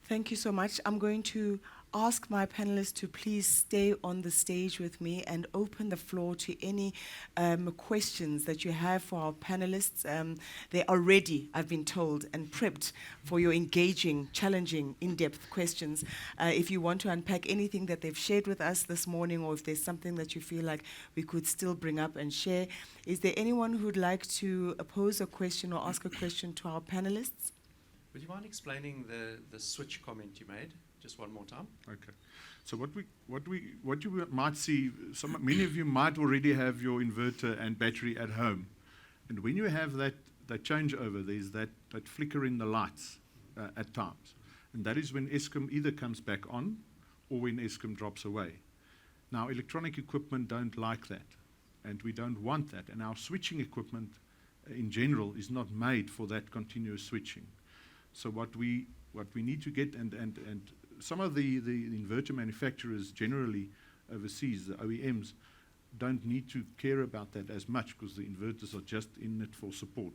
Thank you so much. I'm going to ask my panelists to please stay on the stage with me and open the floor to any questions that you have for our panelists. They are ready, I've been told, and prepped for your engaging, challenging, in-depth questions. If you want to unpack anything that they've shared with us this morning, or if there's something that you feel like we could still bring up and share, is there anyone who'd like to pose a question or ask a question to our panelists? Would you mind explaining the switch comment you made just one more time? Okay. So what you might see, many of you might already have your inverter and battery at home, and when you have that changeover, there's that flicker in the lights at times, and that is when Eskom either comes back on or when Eskom drops away. Now, electronic equipment don't like that, And we don't want that. And our switching equipment in general is not made for that continuous switching. So what we need to get, and some of the inverter manufacturers generally overseas, the OEMs, don't need to care about that as much because the inverters are just in it for support.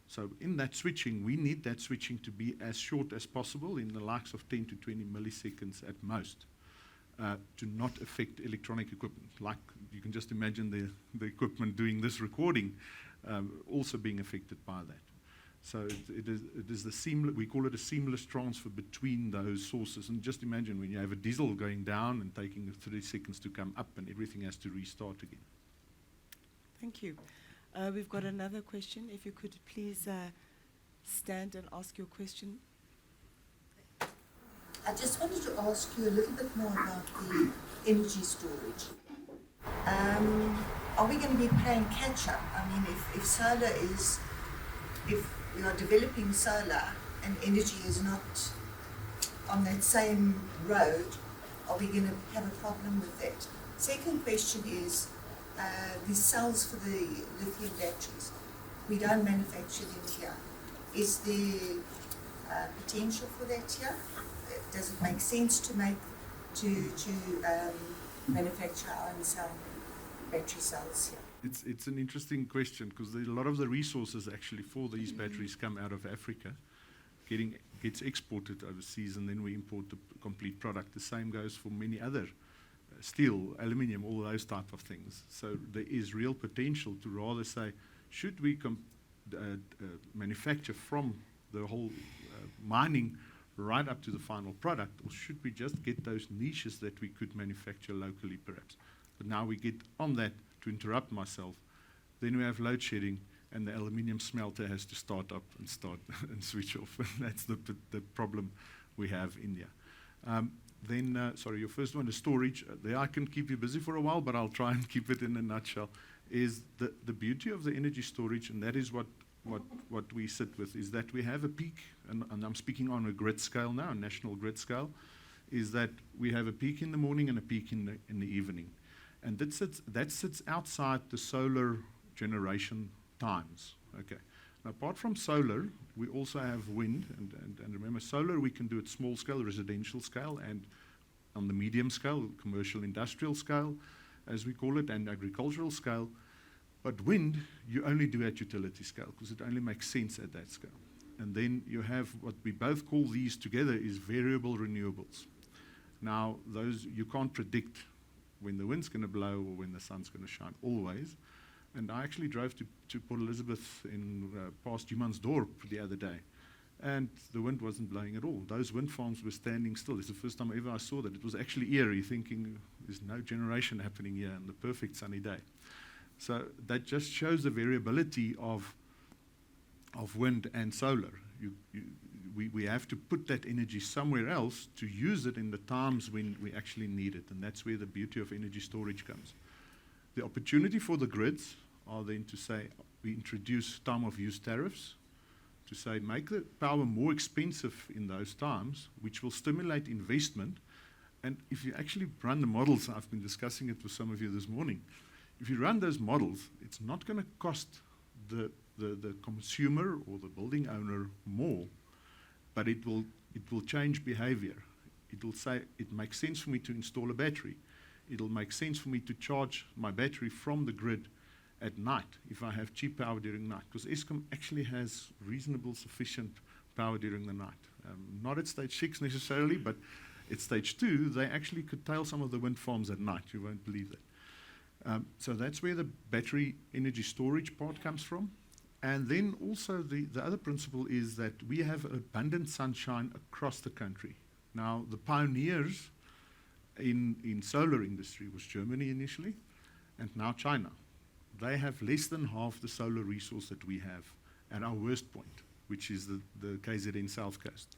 So in that switching, we need that switching to be as short as possible, in the likes of 10 to 20 milliseconds at most, to not affect electronic equipment. Like you can just imagine the equipment doing this recording also being affected by that. So it is the seamless, we call it a seamless transfer between those sources. And just imagine when you have a diesel going down and taking 30 seconds to come up and everything has to restart again. Thank you. We've got another question. If you could please stand and ask your question. I just wanted to ask you a little bit more about the energy storage. Are we going to be playing catch up? I mean, if solar is, if we are developing solar and energy is not on that same road, are we going to have a problem with that? Second question is, the cells for the lithium batteries, we don't manufacture them here. Is there potential for that here? Does it make sense to manufacture our own battery cells here? It's an interesting question because a lot of the resources actually for these batteries come out of Africa, gets exported overseas, and then we import the complete product. The same goes for many other steel, aluminium, all those type of things. So there is real potential to rather say, should we manufacture from the whole mining right up to the final product, or should we just get those niches that we could manufacture locally perhaps? But now we get on that, to interrupt myself, then we have load shedding and the aluminium smelter has to start up and and switch off. That's the problem we have in here. Sorry, your first one is storage. There I can keep you busy for a while, but I'll try and keep it in a nutshell. Is the beauty of the energy storage, and that is what we sit with, is that we have a peak, and I'm speaking on a grid scale now, a national grid scale, is that we have a peak in the morning and a peak in the evening. And that sits outside the solar generation times. Okay. Now, apart from solar, we also have wind, and remember, solar we can do at small scale, residential scale, and on the medium scale, commercial industrial scale, as we call it, and agricultural scale. But wind, you only do at utility scale, because it only makes sense at that scale. And then you have what we both call these together is variable renewables. Now, those you can't predict when the wind's going to blow or when the sun's going to shine, always. And I actually drove to Port Elizabeth in past Humansdorp the other day, and the wind wasn't blowing at all. Those wind farms were standing still. It's the first time ever I saw that. It was actually eerie, thinking there's no generation happening here on the perfect sunny day. So that just shows the variability of wind and solar. We have to put that energy somewhere else to use it in the times when we actually need it, and that's where the beauty of energy storage comes. The opportunity for the grids are then to say, we introduce time of use tariffs, to say make the power more expensive in those times, which will stimulate investment. And if you actually run the models, I've been discussing it with some of you this morning, if you run those models, it's not going to cost the consumer or the building owner more, but it will change behavior. It will say, it makes sense for me to install a battery. It'll make sense for me to charge my battery from the grid at night if I have cheap power during night, because Eskom actually has reasonable, sufficient power during the night. Not at stage 6 necessarily, but at stage 2, they actually curtail some of the wind farms at night. You won't believe that. So that's where the battery energy storage part comes from. And then also the other principle is that we have abundant sunshine across the country. Now, the pioneers in solar industry was Germany initially, and now China. They have less than half the solar resource that we have at our worst point, which is the KZN South Coast.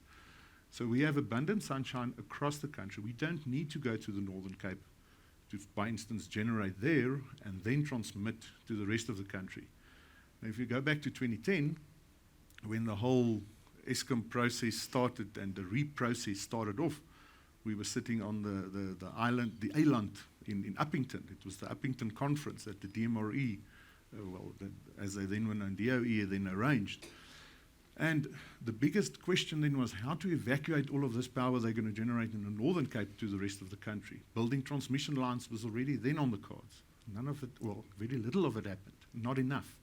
So we have abundant sunshine across the country. We don't need to go to the Northern Cape to, by instance, generate there and then transmit to the rest of the country. Now, if you go back to 2010, when the whole Eskom process started and the REAP process started off, we were sitting on the island, the Eiland in Uppington. It was the Uppington conference that the DMRE, as they then were known, DOE then arranged. And the biggest question then was how to evacuate all of this power they're going to generate in the Northern Cape to the rest of the country. Building transmission lines was already then on the cards. None of it, well, very little of it happened. Not enough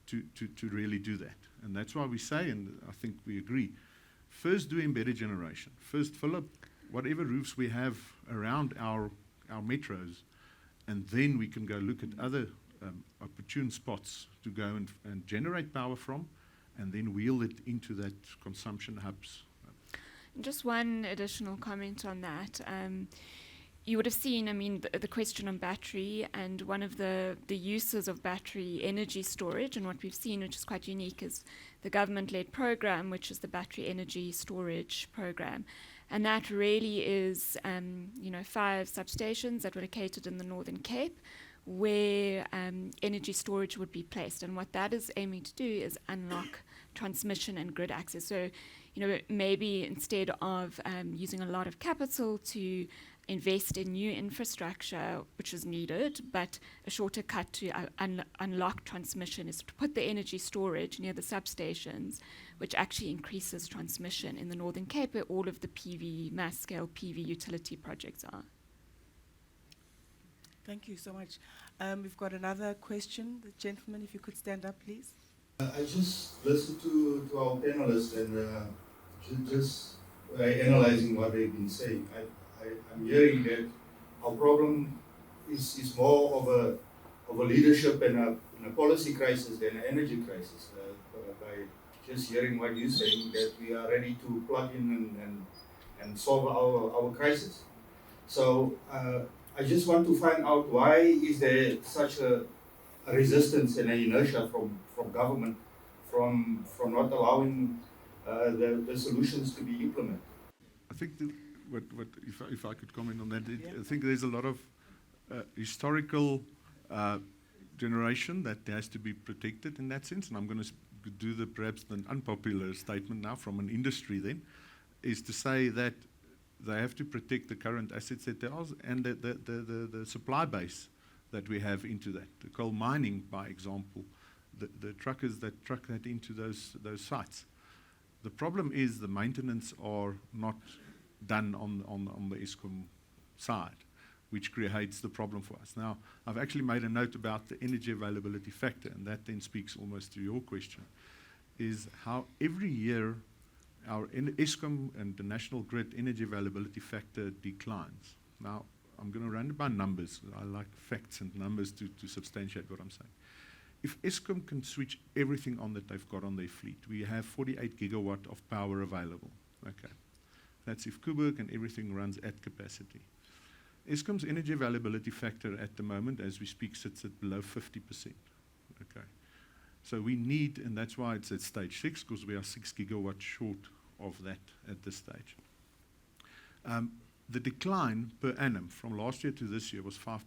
to really do that. And that's why we say, and I think we agree, first do embedded generation. First fill up whatever roofs we have around our metros, and then we can go look at other opportune spots to go and generate power from, and then wheel it into that consumption hubs. Just one additional comment on that. You would have seen, I mean, the question on battery, and one of the uses of battery energy storage, and what we've seen, which is quite unique, is the government-led program, which is the battery energy storage program. And that really is, 5 substations that were located in the Northern Cape, where energy storage would be placed. And what that is aiming to do is unlock transmission and grid access. So, maybe instead of using a lot of capital to invest in new infrastructure, which is needed, but a shorter cut to unlock transmission is to put the energy storage near the substations, which actually increases transmission in the Northern Cape, where all of the PV, mass-scale PV utility projects are. Thank you so much. We've got another question. The gentleman, if you could stand up, please. I just listened to our panelists and just analyzing what they've been saying. I'm hearing that our problem is more of a leadership and a policy crisis than an energy crisis. By just hearing what you're saying, that we are ready to plug in and solve our crisis. So I just want to find out why is there such a resistance and an inertia from government from not allowing the solutions to be implemented. I think if I could comment on that, I think there's a lot of historical generation that has to be protected in that sense, and I'm going to do perhaps an unpopular statement now from an industry then, is to say that they have to protect the current assets that there are and the supply base that we have into that. The coal mining, by example, the truckers that truck that into those sites. The problem is the maintenance are not done on the Eskom side, which creates the problem for us. Now, I've actually made a note about the energy availability factor, and that then speaks almost to your question, is how every year our Eskom and the national grid energy availability factor declines. Now, I'm going to run it by numbers. I like facts and numbers to substantiate what I'm saying. If Eskom can switch everything on that they've got on their fleet, we have 48 gigawatt of power available. Okay. That's if Kuberg and everything runs at capacity. Eskom's energy availability factor at the moment, as we speak, sits at below 50%. Okay. So we need, and that's why it's at stage 6, because we are 6 gigawatts short of that at this stage. The decline per annum from last year to this year was 5%.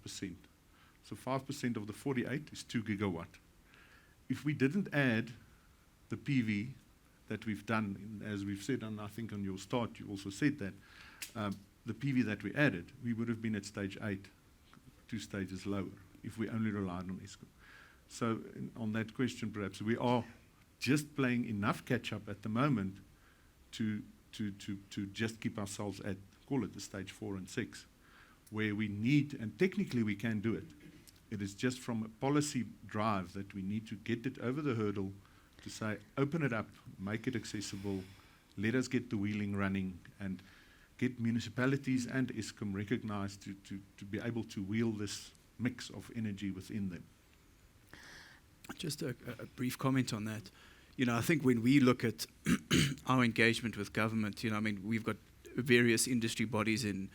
So 5% of the 48 is 2 gigawatt. If we didn't add the PV that we've done, as we've said, and I think on your start you also said that, the PV that we added, we would have been at stage 8, 2 stages lower, if we only relied on Eskom. So on that question, perhaps, we are just playing enough catch-up at the moment to just keep ourselves at, call it the stage 4 and 6, where we need, and technically we can do it. It is just from a policy drive that we need to get it over the hurdle to say, open it up, make it accessible, let us get the wheeling running, and get municipalities and Eskom recognized to be able to wheel this mix of energy within them. Just a brief comment on that. I think when we look at our engagement with government, we've got various industry bodies in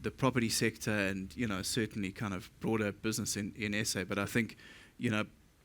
the property sector and, certainly kind of broader business in SA. But I think,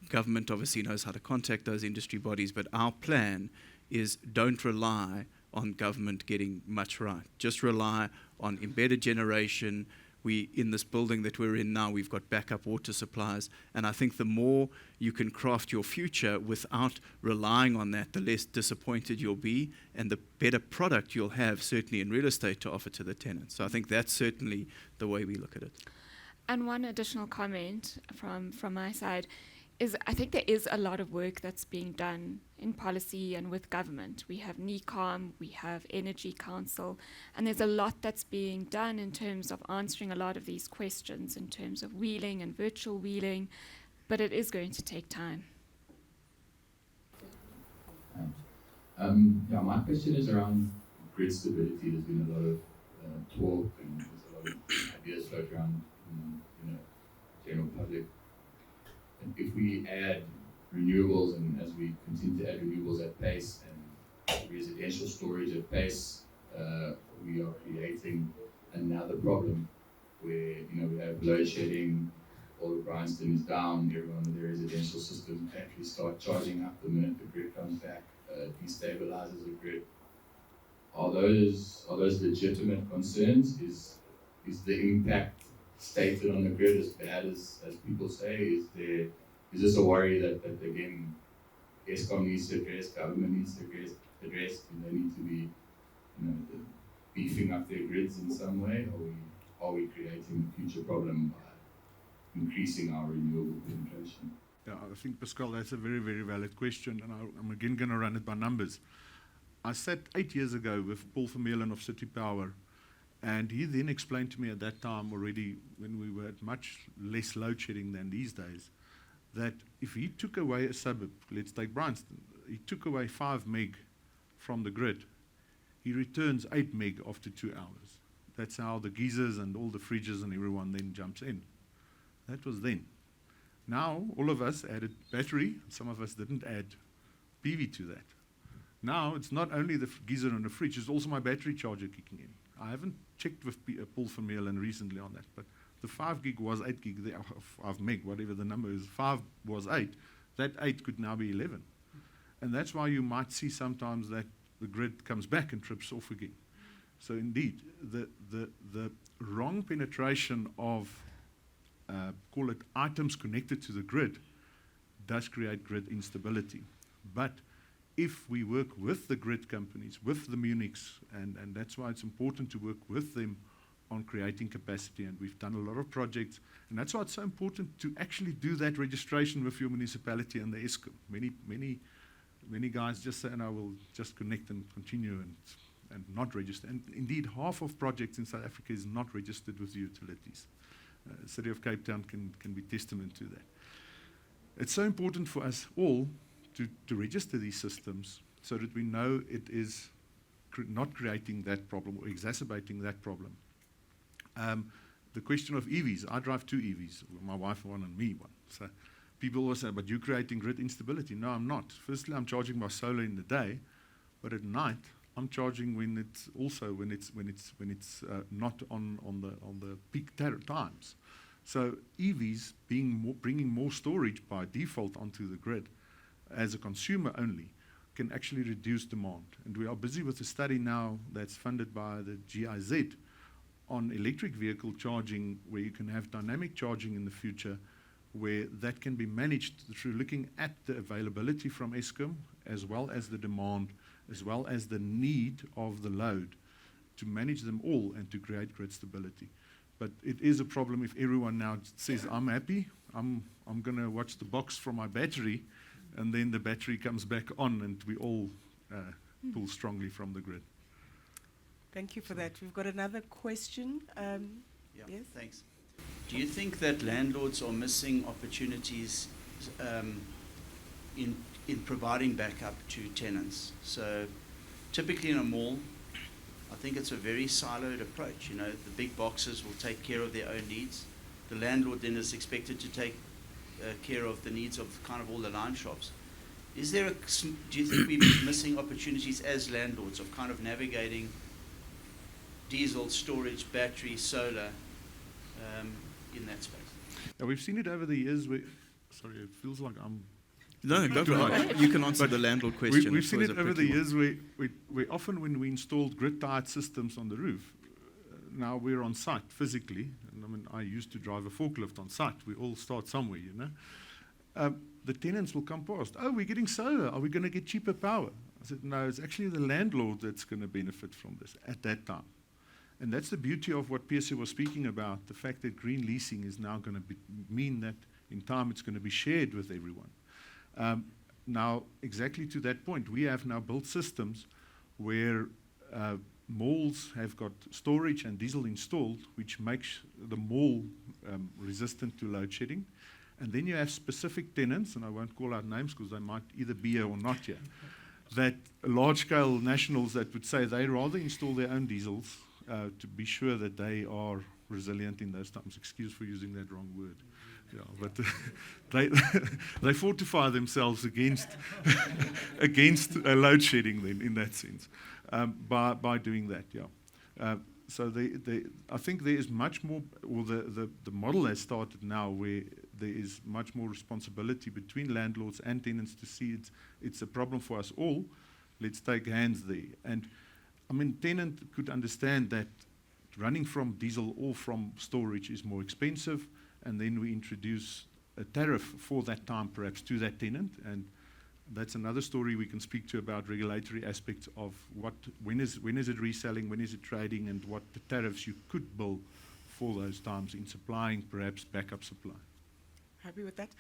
government obviously knows how to contact those industry bodies, but our plan is don't rely on government getting much right. Just rely on embedded generation, we in this building that we're in now, we've got backup water supplies, and I think the more you can craft your future without relying on that, the less disappointed you'll be, and the better product you'll have, certainly in real estate, to offer to the tenants. So I think that's certainly the way we look at it. And one additional comment from my side is I think there is a lot of work that's being done in policy and with government. We have NECOM, we have Energy Council, and there's a lot that's being done in terms of answering a lot of these questions in terms of wheeling and virtual wheeling, but it is going to take time. Yeah, my question is around grid stability. There's been a lot of talk and there's a lot of ideas floating around in the general public. And if we add renewables, and as we continue to add renewables at pace and residential storage at pace, we are creating another problem where we have load shedding, all of Bryanston is down, everyone with their residential systems actually start charging up the minute the grid comes back, destabilizes the grid. Are those legitimate concerns? Is the impact stated on the grid as bad as people say? Is this a worry that again Eskom needs to address, government needs to address? Do they need to be beefing up their grids in some way? Are we creating a future problem by increasing our renewable penetration? Yeah, I think, Pascal, that's a very, very valid question, and I'm again going to run it by numbers. I sat 8 years ago with Paul Vermeulen of City Power, and he then explained to me at that time already, when we were at much less load shedding than these days, that if he took away a suburb, let's take Bryanston, he took away 5 meg from the grid, he returns 8 meg after 2 hours. That's how the geysers and all the fridges and everyone then jumps in. That was then. Now, all of us added battery, some of us didn't add PV to that. Now, it's not only the geyser and the fridge, it's also my battery charger kicking in. I haven't checked with Paul Vermeulen recently on that, but the 5 gig was 8 gig, 5 meg, whatever the number is, 5 was 8. That 8 could now be 11. And that's why you might see sometimes that the grid comes back and trips off again. So indeed, the wrong penetration of, call it items connected to the grid, does create grid instability. But if we work with the grid companies, with the Munichs, and that's why it's important to work with them on creating capacity, and we've done a lot of projects, and that's why it's so important to actually do that registration with your municipality and the Eskom. Many guys just say, and I will just connect and continue and not register. And indeed, half of projects in South Africa is not registered with the utilities. City of Cape Town can be testament to that. It's so important for us all to register these systems so that we know it is not creating that problem or exacerbating that problem. The question of EVs, I drive 2 EVs, my wife one and me one. So people always say, but you're creating grid instability. No, I'm not. Firstly, I'm charging my solar in the day, but at night, I'm charging when it's not on the peak times. So EVs bringing more storage by default onto the grid as a consumer only can actually reduce demand. And we are busy with a study now that's funded by the GIZ on electric vehicle charging, where you can have dynamic charging in the future, where that can be managed through looking at the availability from Eskom, as well as the demand, as well as the need of the load, to manage them all and to create grid stability. But it is a problem if everyone now says, I'm happy, I'm going to watch the box from my battery, and then the battery comes back on and we all pull strongly from the grid. Thank you for that. We've got another question. Yes? Thanks. Do you think that landlords are missing opportunities in providing backup to tenants? So typically in a mall, I think it's a very siloed approach. The big boxes will take care of their own needs. The landlord then is expected to take care of the needs of kind of all the line shops. Do you think we're missing opportunities as landlords of kind of navigating diesel, storage, battery, solar in that space? Yeah, we've seen it over the years. Sorry, it feels like I'm... No, go for it. You can answer the landlord question. We've seen it over the years where often when we installed grid-tied systems on the roof, now we're on site physically, and I mean, I used to drive a forklift on site. We all start somewhere, you know. The tenants will come past. Oh, we're getting solar. Are we going to get cheaper power? I said, no, it's actually the landlord that's going to benefit from this at that time. And that's the beauty of what PSC was speaking about, the fact that green leasing is now going to mean that in time it's going to be shared with everyone. Now, exactly to that point, we have now built systems where malls have got storage and diesel installed, which makes the mall resistant to load shedding. And then you have specific tenants, and I won't call out names because they might either be here or not here, that large-scale nationals that would say they rather install their own diesels to be sure that they are resilient in those times. Excuse for using that wrong word. Yeah, but they fortify themselves against against load shedding then in that sense by doing that. Yeah. So I think there is much more, or the model has started now where there is much more responsibility between landlords and tenants to see it's a problem for us all. Let's take hands there. And I mean, tenant could understand that running from diesel or from storage is more expensive, and then we introduce a tariff for that time perhaps to that tenant, and that's another story we can speak to about regulatory aspects of when is it reselling, when is it trading, and what the tariffs you could bill for those times in supplying perhaps backup supply. Happy with that?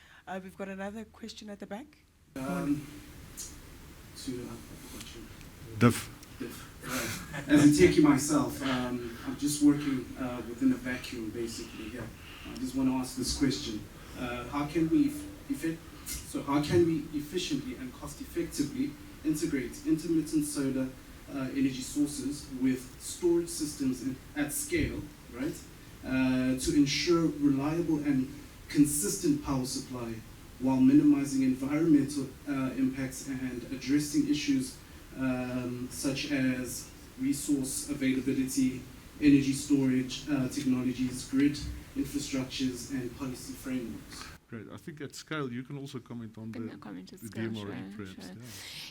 We've got another question at the back. Div. As a techie myself, I'm just working within a vacuum basically here. I just want to ask this question. How can we efficiently and cost effectively integrate intermittent solar energy sources with storage systems at scale, right? To ensure reliable and consistent power supply while minimizing environmental impacts and addressing issues such as resource availability, energy storage technologies, grid infrastructures, and policy frameworks. Great. I think at scale you can also comment on the DMRE perhaps. Sure.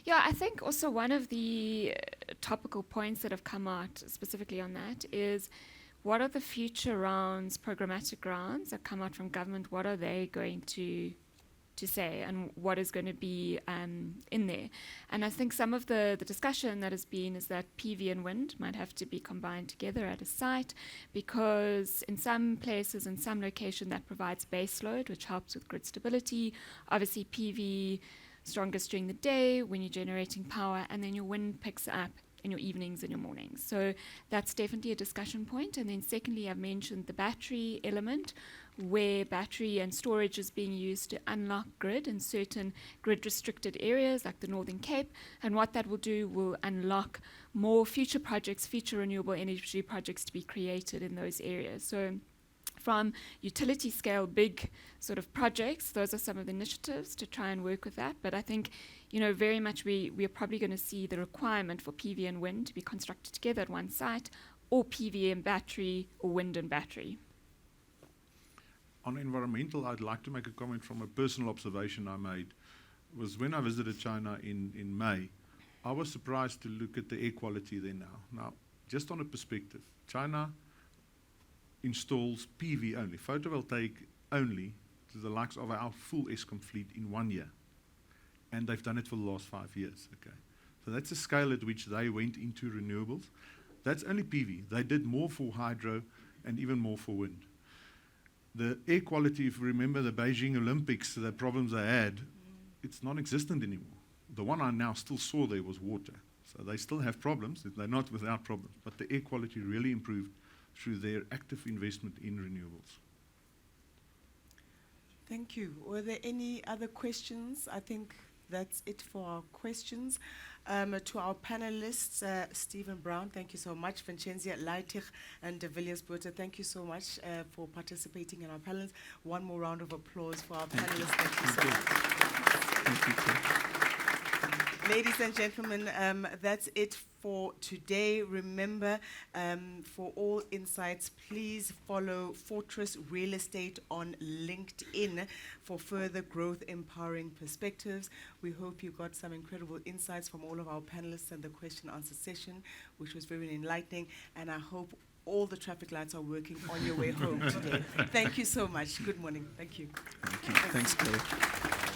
Yeah, I think also one of the topical points that have come out specifically on that is what are the future rounds, programmatic rounds that come out from government, what are they going to say and what is going to be in there. And I think some of the discussion that has been is that PV and wind might have to be combined together at a site, because in some places, in some location, that provides base load, which helps with grid stability. Obviously, PV strongest during the day when you're generating power, and then your wind picks up in your evenings and your mornings. So that's definitely a discussion point. And then secondly, I've mentioned the battery element, where battery and storage is being used to unlock grid in certain grid restricted areas like the Northern Cape. And what that will do will unlock more future projects, future renewable energy projects to be created in those areas. So from utility scale, big sort of projects, those are some of the initiatives to try and work with that. But I think, very much we are probably going to see the requirement for PV and wind to be constructed together at one site, or PV and battery, or wind and battery. On environmental, I'd like to make a comment from a personal observation I made. Was when I visited China in May, I was surprised to look at the air quality there now. Now, just on a perspective, China installs PV only, photovoltaic only, to the likes of our full Eskom fleet in 1 year. And they've done it for the last 5 years, okay? So that's the scale at which they went into renewables. That's only PV. They did more for hydro and even more for wind. The air quality, if you remember the Beijing Olympics, the problems they had, it's non-existent anymore. The one I now still saw there was water. So they still have problems, they're not without problems, but the air quality really improved through their active investment in renewables. Thank you. Were there any other questions? I think that's it for our questions. To our panelists, Stephen Brown, thank you so much. Vincenzia, Leitich, and De Villiers Botha, thank you so much for participating in our panels. One more round of applause for our panelists. Thank you so much. Thank you. Ladies and gentlemen, that's it for today. Remember, for all insights, please follow Fortress Real Estate on LinkedIn for further growth empowering perspectives. We hope you got some incredible insights from all of our panelists and the question answer session, which was very enlightening. And I hope all the traffic lights are working on your way home today. Thank you so much. Good morning. Thank you. Thank you. Thanks, Claire.